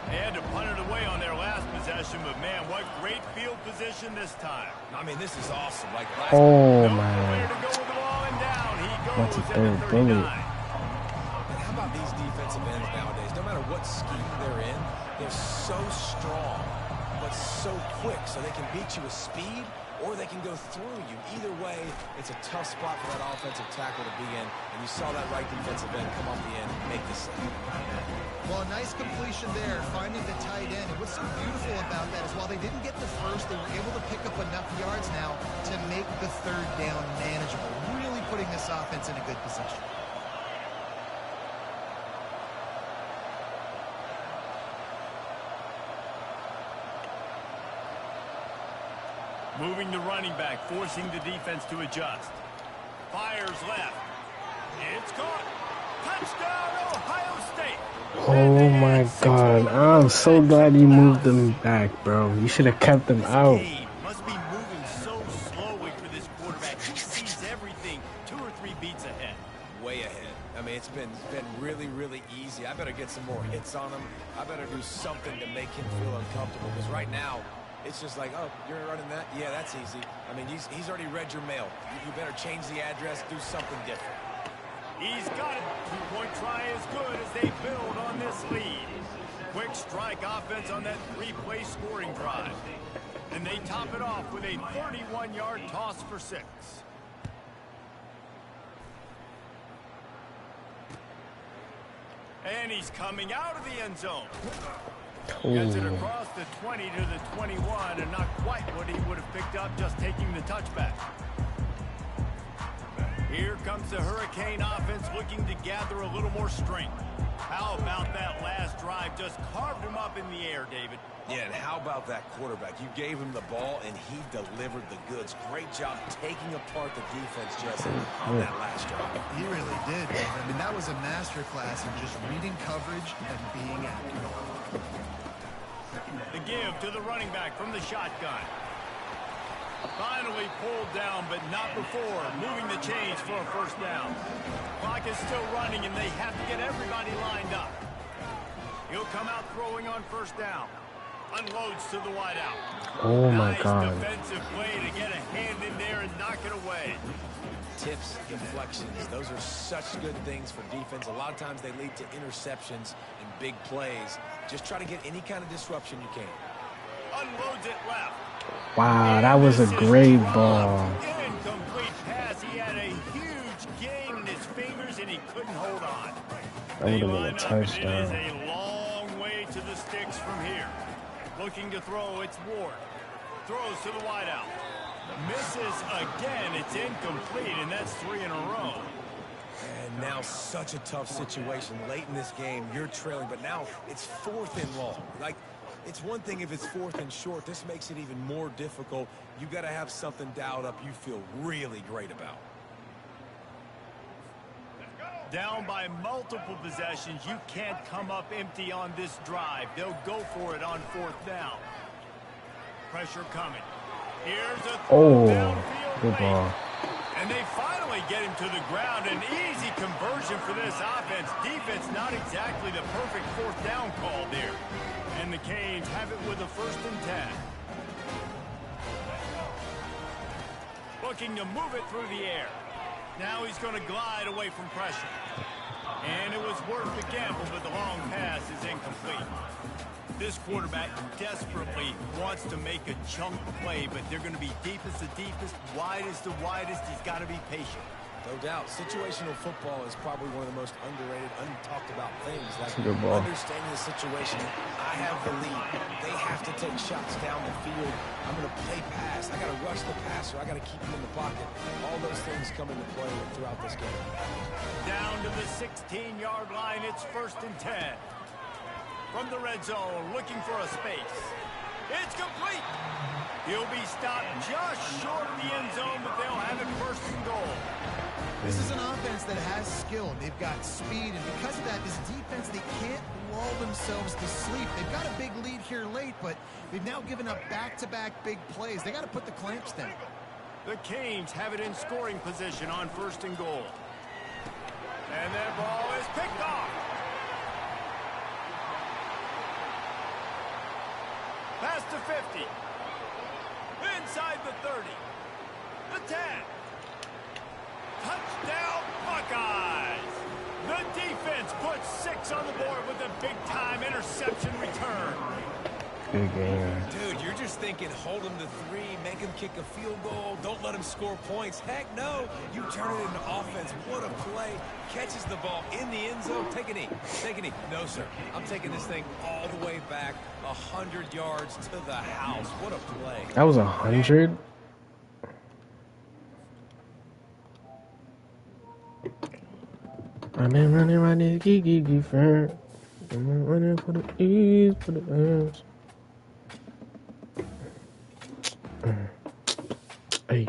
Speaker 1: They had to punt it away on their last possession, but man, what great field position this time.
Speaker 2: I mean, this is awesome. Like last
Speaker 5: Oh
Speaker 1: Nowhere
Speaker 5: man.
Speaker 1: to go with the ball, and down he
Speaker 5: That's a
Speaker 1: goes at
Speaker 5: third
Speaker 1: the
Speaker 5: bullet.
Speaker 1: 39.
Speaker 2: How about these defensive ends nowadays? No matter what scheme they're in, they're so strong, but so quick, so they can beat you with speed or they can go through you. Either way, it's a tough spot for that offensive tackle to be in, and you saw that right defensive end come off the end and make the save.
Speaker 4: Well, a nice completion there, finding the tight end. And what's so beautiful about that is while they didn't get the first, they were able to pick up enough yards now to make the third down manageable, really putting this offense in a good position.
Speaker 1: Moving the running back, forcing the defense to adjust. Fires left. It's caught. Touchdown, Ohio State.
Speaker 5: Oh my God, I'm so glad you moved them back, bro. You should have kept them out.
Speaker 1: Game must be moving so slowly for this quarterback. He sees everything 2 or 3 beats ahead.
Speaker 2: Way ahead. I mean, it's been really, really easy. I better get some more hits on him. I better do something to make him feel uncomfortable, because right now, it's just like, oh, you're running that? Yeah, that's easy. I mean, he's already read your mail. You better change the address, do something different.
Speaker 1: He's got it. 2-point try is good as they build on this lead. Quick strike offense on that 3-play scoring drive. And they top it off with a 31-yard toss for 6. And he's coming out of the end zone. Gets it across the 20 to the 21, and not quite what he would have picked up just taking the touchback. Here comes the Hurricane offense looking to gather a little more strength. How about that last drive? Just carved him up in the air, David.
Speaker 2: Yeah, and how about that quarterback? You gave him the ball, and he delivered the goods. Great job taking apart the defense, Jesse, on that last drive.
Speaker 4: He really did. I mean, that was a masterclass in just reading coverage and being accurate.
Speaker 1: The give to the running back from the shotgun. Finally pulled down, but not before. Moving the chains for a first down. Clock is still running, and they have to get everybody lined up. He'll come out throwing on first down. Unloads to the wideout.
Speaker 5: Oh my
Speaker 1: Nice
Speaker 5: God.
Speaker 1: defensive play to get a hand in there and knock it away.
Speaker 2: Tips, deflections, those are such good things for defense. A lot of times they lead to interceptions and big plays. Just try to get any kind of disruption you can.
Speaker 1: Unloads it left.
Speaker 5: Wow, that was a great ball.
Speaker 1: Incomplete pass. He had a huge gain in his fingers, and he couldn't hold on.
Speaker 5: That would have been a
Speaker 1: It is
Speaker 5: touchdown.
Speaker 1: a long way to the sticks from here. Looking to throw, it's Ward. Throws to the wideout. Misses again. It's incomplete, and that's 3 in a row.
Speaker 2: And now such a tough situation. Late in this game, you're trailing, but now it's 4th and long. Like, it's one thing if it's 4th and short. This makes it even more difficult. You got to have something dialed up you feel really great about.
Speaker 1: Down by multiple possessions, you can't come up empty on this drive. They'll go for it on 4th down. Pressure coming. Here's a throw downfield
Speaker 5: good ball.
Speaker 1: late. And they finally get him to the ground. An easy conversion for this offense. Defense not exactly the perfect 4th down call there. And the Canes have it with a 1st and 10. Looking to move it through the air. Now he's going to glide away from pressure. And it was worth the gamble, but the long pass is incomplete. This quarterback desperately wants to make a chunk play, but they're going to be deepest to deepest, widest to widest. He's got to be patient.
Speaker 2: No doubt. Situational football is probably one of the most underrated, untalked about things. Like understanding the situation. I have the lead. They have to take shots down the field. I'm going to play pass. I got to rush the passer. I got to keep him in the pocket. All those things come into play throughout this game.
Speaker 1: Down to the 16-yard line. It's 1st and 10. From the red zone, looking for a space. It's complete. He'll be stopped just short of the end zone, but they'll have it 1st and goal.
Speaker 4: This is an offense that has skill. They've got speed, and because of that, this defense, they can't lull themselves to sleep. They've got a big lead here late, but they've now given up back-to-back big plays. They got to put the clamps down.
Speaker 1: The Canes have it in scoring position on 1st and goal. And that ball is picked off. Past the 50. Inside the 30. The 10. Touchdown, Buckeyes! The defense puts 6 on the board with a big-time interception return.
Speaker 5: Good game.
Speaker 2: Dude, you're just thinking, hold him to 3, make him kick a field goal, don't let him score points. Heck no, you turn it into offense. What a play. Catches the ball in the end zone. Take a knee. Take a knee. No, sir. I'm taking this thing all the way back 100 yards to the house. What a play.
Speaker 5: That was 100? Running, this geeky friend. Running for the ease, for the ends. Hey.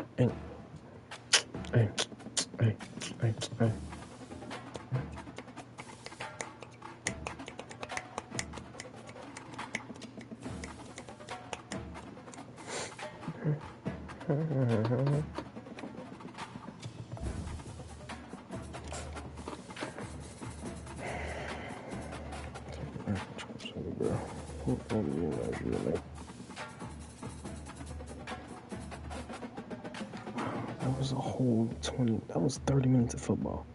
Speaker 5: That was a whole 20, that was 30 minutes of football.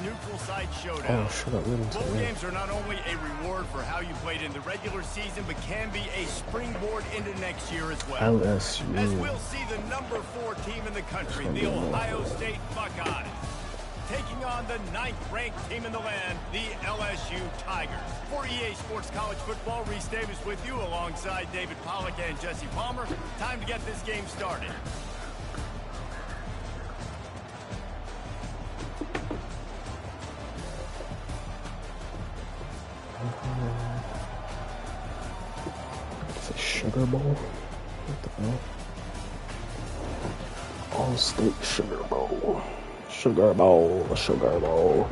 Speaker 1: Neutral site showdown.
Speaker 5: Oh, shut up, Littleton.
Speaker 1: Bowl games are not only a reward for how you played in the regular season, but can be a springboard into next year as well.
Speaker 5: LSU.
Speaker 1: As we'll see the number 4 team in the country, the Ohio State Buckeyes, taking on the 9th-ranked team in the land, the LSU Tigers. For EA Sports College Football, Reese Davis with you alongside David Pollack and Jesse Palmer. Time to get this game started.
Speaker 5: Sugar Bowl? What the hell? All-State Sugar Bowl. Sugar Bowl. Sugar Bowl.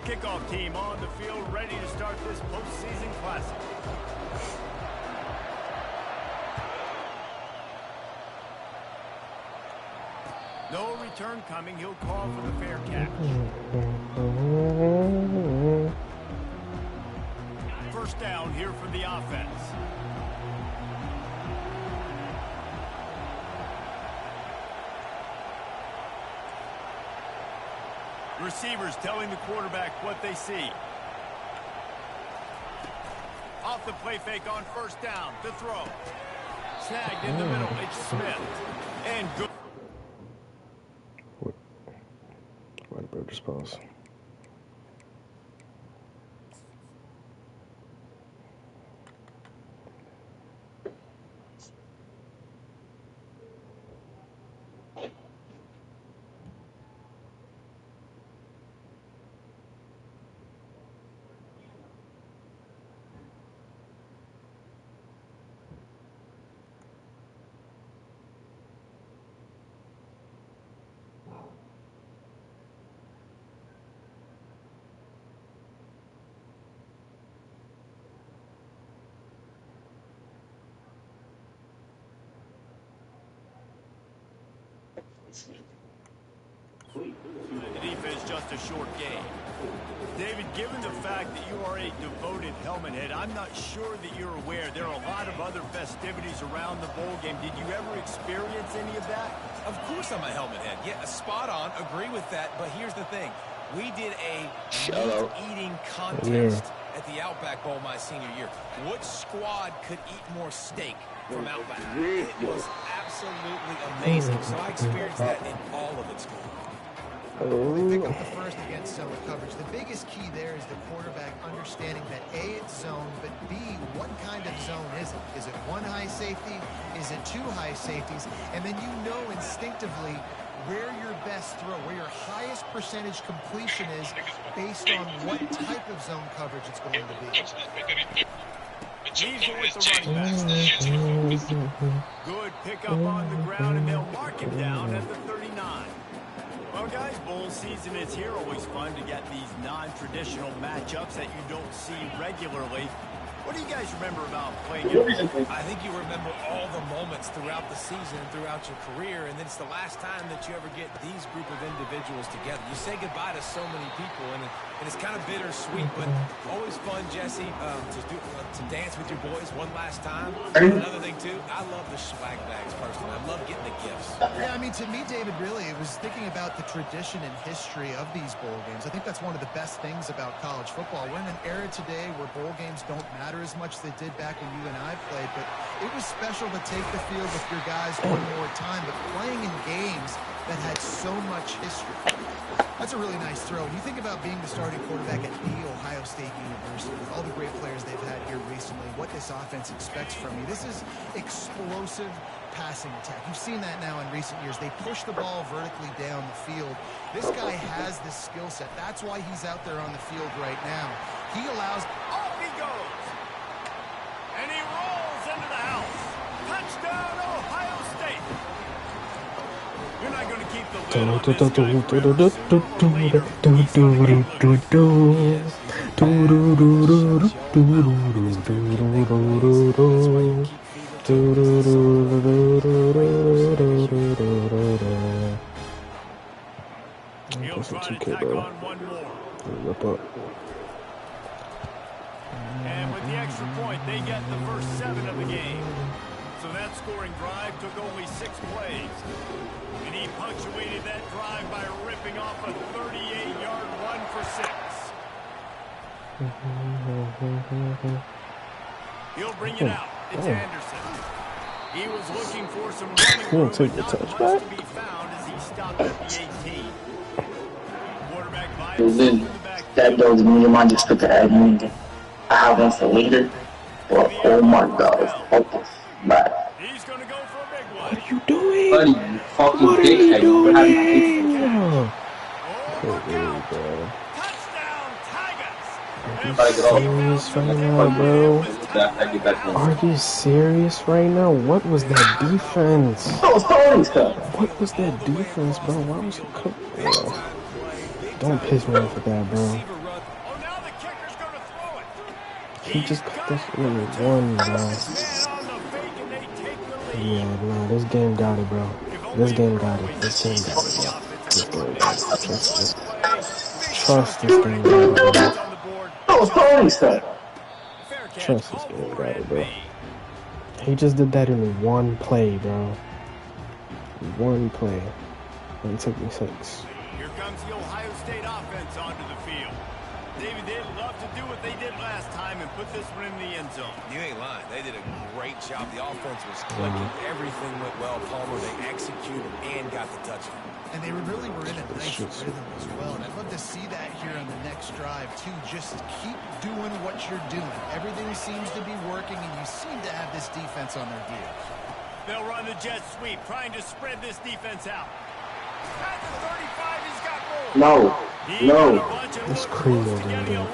Speaker 1: Kickoff team on the field, ready to start this postseason classic. No return coming. He'll call for the fair catch. First down here for the offense. Receivers telling the quarterback what they see. Off the play fake on first down to throw. Snagged in the middle. It's Smith. And good.
Speaker 5: What about this pause?
Speaker 1: The defense just a short game. David, given the fact that you are a devoted helmet head, I'm not sure that you're aware there are a lot of other festivities around the bowl game. Did you ever experience any of that?
Speaker 2: Of course I'm a helmet head. Yeah, spot on. Agree with that. But here's the thing. We did a meat-eating contest at the Outback Bowl my senior year. Which squad could eat more steak from Outback? It was absolutely amazing. So I experienced that in all of its glory.
Speaker 4: They pick up the first against zone coverage. The biggest key there is the quarterback understanding that A, it's zone, but B, what kind of zone is it? Is it one high safety? Is it two high safeties? And then you know instinctively where your best throw, where your highest percentage completion is based on what type of zone coverage it's going to be.
Speaker 1: Leaves it with the running back. Good pickup on the ground, and they'll mark him down at the 39. Well, guys, bowl season is here. Always fun to get these non-traditional matchups that you don't see regularly. What do you guys remember about playing it?
Speaker 2: I think you remember all the moments throughout the season and throughout your career, and then it's the last time that you ever get these group of individuals together. You say goodbye to so many people, and it's kind of bittersweet, but always fun, Jesse, to dance with your boys one last time. Another thing, too, I love the swag bags, personally. I love getting the gifts.
Speaker 4: Yeah, I mean, to me, David, really, it was thinking about the tradition and history of these bowl games. I think that's one of the best things about college football. We're in an era today where bowl games don't matter as much as they did back when you and I played, but it was special to take the field with your guys one more time, but playing in games that had so much history. That's a really nice throw. When you think about being the starting quarterback at The Ohio State University, with all the great players they've had here recently, what this offense expects from you, this is explosive passing attack. You've seen that now in recent years. They push the ball vertically down the field. This guy has this skill set. That's why he's out there on the field right now. He allows...
Speaker 1: Off he goes! And he rolls into the house. Touchdown, Ohio State! You're not going to keep the lid on this He'll try to tack on one more. And with the extra point, they get the first 7 of the game. So that scoring drive took only 6 plays. And he punctuated that drive by ripping off a 38-yard run for 6. He'll bring it out. It's Anderson. He was looking for some running room, but not much to be found as he stopped at the 18. Quarterback by himself in the backfield.
Speaker 6: That doesn't mean you might just put the admin. I have one for leader. But oh my god, focus. But
Speaker 1: He's going to go for a big one.
Speaker 5: What are you doing?
Speaker 6: buddy, you fucking dickhead. You have
Speaker 1: Oh, look out. Touchdown, Tigers. And
Speaker 5: serious right now, bro? Are you serious right now? What was that defense? What was that defense, bro? Why was he cook? Don't piss me off with that, bro. He just got this really one, bro. Yeah, no, this game got it, bro. This game got it. This game got it, bro. This game got it. Trust it. Trust this game got it, bro. Trust this game got it, bro. He just did that in one play, bro. One play. And it took me 6.
Speaker 1: Here comes the Ohio State offense onto the field. David, they'd love to do what they did last time and put this one in the end zone.
Speaker 2: You ain't lying. They did a great job. The offense was clicking. Everything went well. Palmer, they executed and got the touchdown.
Speaker 4: And they really were in a nice rhythm as well. And I'd love to see that here on the next drive, too. Just keep doing what you're doing. Everything seems to be working, and you seem to have this defense on their heels.
Speaker 1: They'll run the jet sweep, trying to spread this defense out. At the 35, he's got more.
Speaker 6: No.
Speaker 5: That's crazy, dude.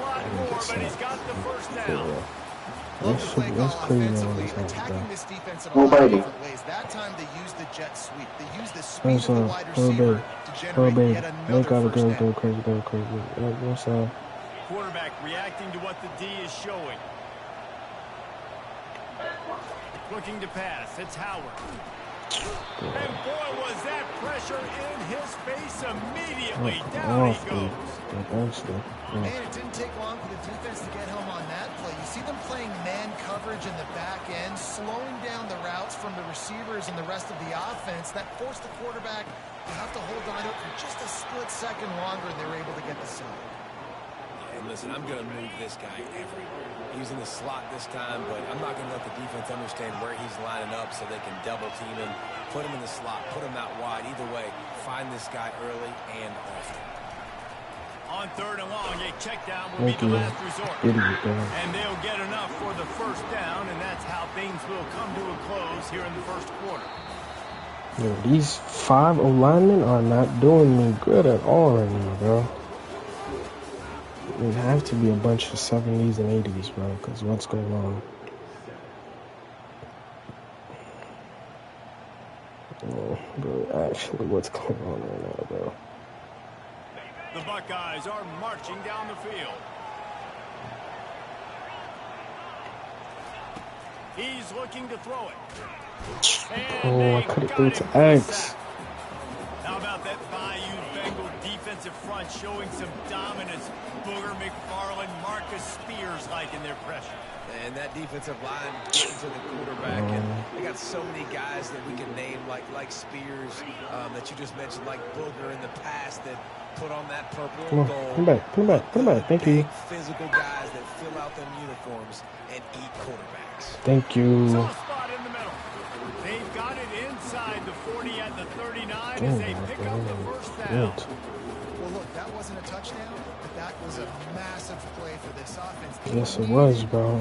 Speaker 5: That's crazy on this half, bro.
Speaker 6: Oh, baby.
Speaker 4: That time they used the jet sweep. They used the speed of the wide receiver to generate yet
Speaker 5: Make
Speaker 4: another
Speaker 5: all the girls
Speaker 4: first down.
Speaker 5: go crazy. What's up?
Speaker 1: Quarterback reacting to what the D is showing. Looking to pass. It's Howard. And boy, was that pressure in his face immediately. Down he goes.
Speaker 4: Man, it didn't take long for the defense to get home on that play. You see them playing man coverage in the back end, slowing down the routes from the receivers and the rest of the offense. That forced the quarterback to have to hold on to it for just a split second longer, and they were able to get the sack.
Speaker 2: And listen, I'm going to move this guy everywhere. He's in the slot this time, but I'm not going to let the defense understand where he's lining up so they can double team him, put him in the slot, put him out wide. Either way, find this guy early and often.
Speaker 1: On 3rd and long, a check down will be the last resort. And they'll get enough for the first down, and that's how things will come to a close here in the first quarter.
Speaker 5: Yo, these 5 O-linemen are not doing me good at all right now, bro. It have to be a bunch of 70s and 80s, bro, because what's going on? Oh, bro, actually, what's going on right now, bro?
Speaker 1: The Buckeyes are marching down the field. He's looking to throw it.
Speaker 5: Oh, I could have threw to X.
Speaker 1: How about that Bayou Bengal defensive front showing some dominance? Booger McFarland, Marcus Spears-like in their pressure.
Speaker 2: And that defensive line getting to the quarterback. And they got so many guys that we can name, like Spears, that you just mentioned, like Booger in the past that put on that purple and gold.
Speaker 5: Come back. Thank you.
Speaker 2: Physical guys that fill out them uniforms and eat quarterbacks.
Speaker 5: Thank you.
Speaker 1: Spot in the middle. They've got it inside the 40 at the 39 as they pick up the first down.
Speaker 4: Well, look, that wasn't a touchdown, but that was a massive play for this offense.
Speaker 5: Yes, it was, bro.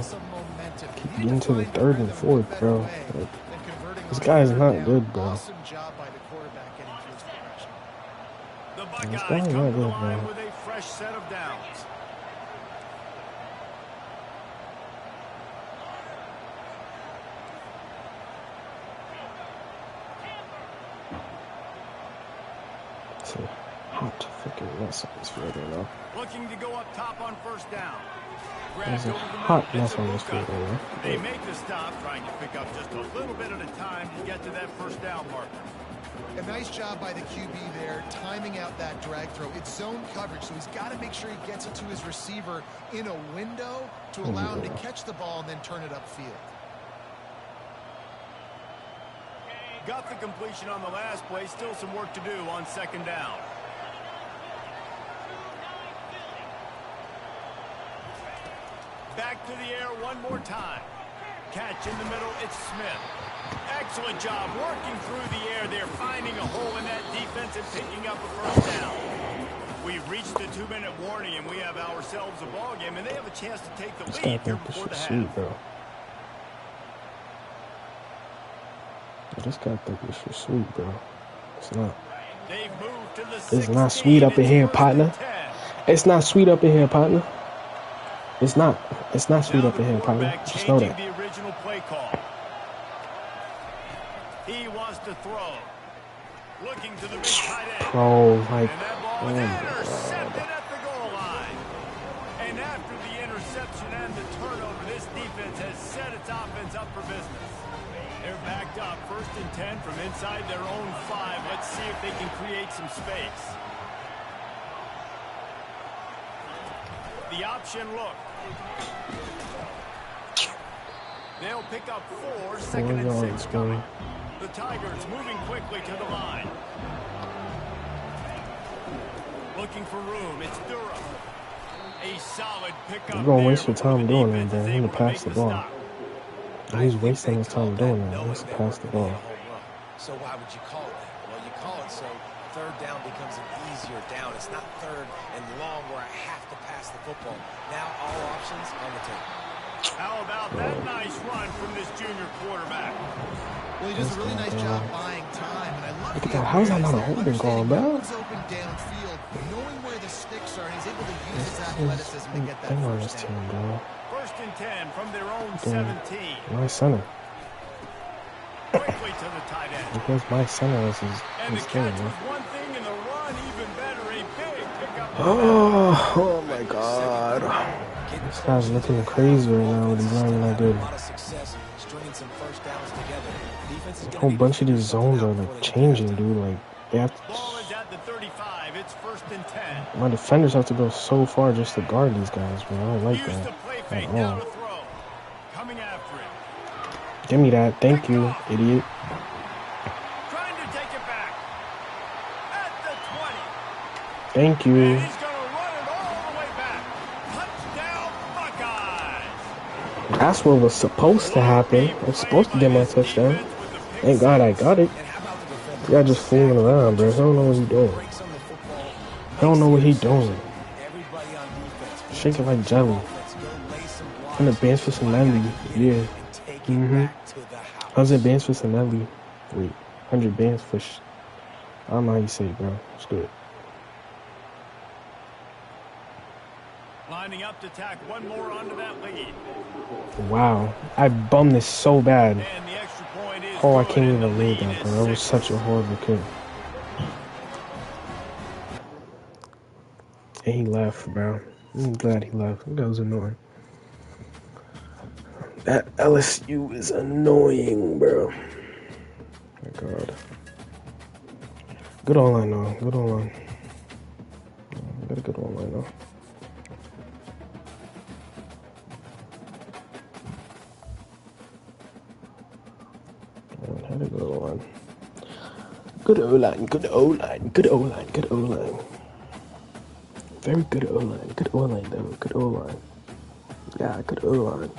Speaker 5: Keep getting to the 3rd and 4th, bro. Like, this guy's not good, bro.
Speaker 4: Awesome job by the quarterback getting through his progression.
Speaker 1: The Buckeyes come to the line with a fresh set of downs.
Speaker 5: It's a hot freaking mess on this field right now.
Speaker 1: Looking to go up top on first down.
Speaker 5: There's a hot mess on this field right now.
Speaker 1: They make the stop, trying to pick up just a little bit at a time to get to that first down marker.
Speaker 4: A nice job by the QB there, timing out that drag throw. It's zone coverage, so he's got to make sure he gets it to his receiver in a window to allow him to catch the ball and then turn it upfield.
Speaker 1: Got the completion on the last play. Still some work to do on 2nd down. Back to the air one more time. Catch in the middle. It's Smith. Excellent job working through the air there, finding a hole in that defense and picking up a first down. We've reached the 2-minute warning, and we have ourselves a ball game, and they have a chance to take the lead here before the half.
Speaker 5: Sweet, bro. This guy think this is sweet, bro. It's not.
Speaker 1: They've moved to the
Speaker 5: it's not sweet up in here, partner. It's not sweet up in here, partner. It's not sweet up in here, partner. Just know that.
Speaker 1: The original play call. He wants to throw. Looking to the big tight end.
Speaker 5: Bro, like,
Speaker 1: And that ball is intercepted at the goal line. And after the interception and the turnover, this defense has set its offense up for business. They're backed up, 1st and 10 from inside their own 5. Let's see if they can create some space. The option look. They'll pick up 4, 2nd and 6 coming. The Tigers moving quickly to the line. Looking for room. It's Durham. A solid pickup.
Speaker 5: You're going to waste your time doing that, man. You need to pass the ball. He's wasting his time doing that. He needs to pass the ball.
Speaker 2: So why would you call it? Well, you call it so 3rd down becomes an easier down. It's not 3rd and long where I have to pass the football. Now all options on the table.
Speaker 1: How about that nice run from this junior quarterback?
Speaker 4: Well, he does a really nice job buying time, and I love
Speaker 5: Look at that. How's that not a holding call, bro?
Speaker 4: open downfield, knowing where the sticks are, and he's able to use his athleticism to get that first down.
Speaker 5: Team, bro.
Speaker 1: 1st and 10 from their own 17.
Speaker 5: My center.
Speaker 1: Quickly to the tight end.
Speaker 5: Because my center is his
Speaker 1: game,
Speaker 5: bro.
Speaker 1: One thing in the run, even better, a big pickup.
Speaker 5: Oh my God. This guy's looking crazy right now with his running that good. A whole bunch of these zones are like changing, dude. Like they have to.
Speaker 1: Ball is at the 35. It's 1st and 10.
Speaker 5: My defenders have to go so far just to guard these guys, bro. I don't like that at all.
Speaker 1: Coming after it.
Speaker 5: Give me that. Thank you, idiot.
Speaker 1: Trying to take it back. At the 20.
Speaker 5: Thank you.
Speaker 1: And he's going to run it all the way back. Touchdown, Buckeyes.
Speaker 5: That's what was supposed to happen. I was supposed to get my touchdown. Thank God I got it. Y'all just fooling around, bro. I don't know what he's doing. I don't know what he's doing. Shake it like jelly. I'm advanced for Sinelli. Yeah. I was advanced for Sinelli. Wait. 100 bands for I don't know how you say it, bro. It's good.
Speaker 1: Lining up to tack one more onto that lead.
Speaker 5: Wow. I bummed this so bad.
Speaker 1: And the extra point is
Speaker 5: Oh, I can't even read that, bro. That was such a horrible kick. And he left, bro. I'm glad he left. That was annoying. That LSU is annoying, bro. My God. Good online, though. Good online. Got a good online, though. Had a good O-line. Good O-line, good O-line, good O-line, good O-line. Very good O-line, good O-line though, good O-line. Yeah, good O-line.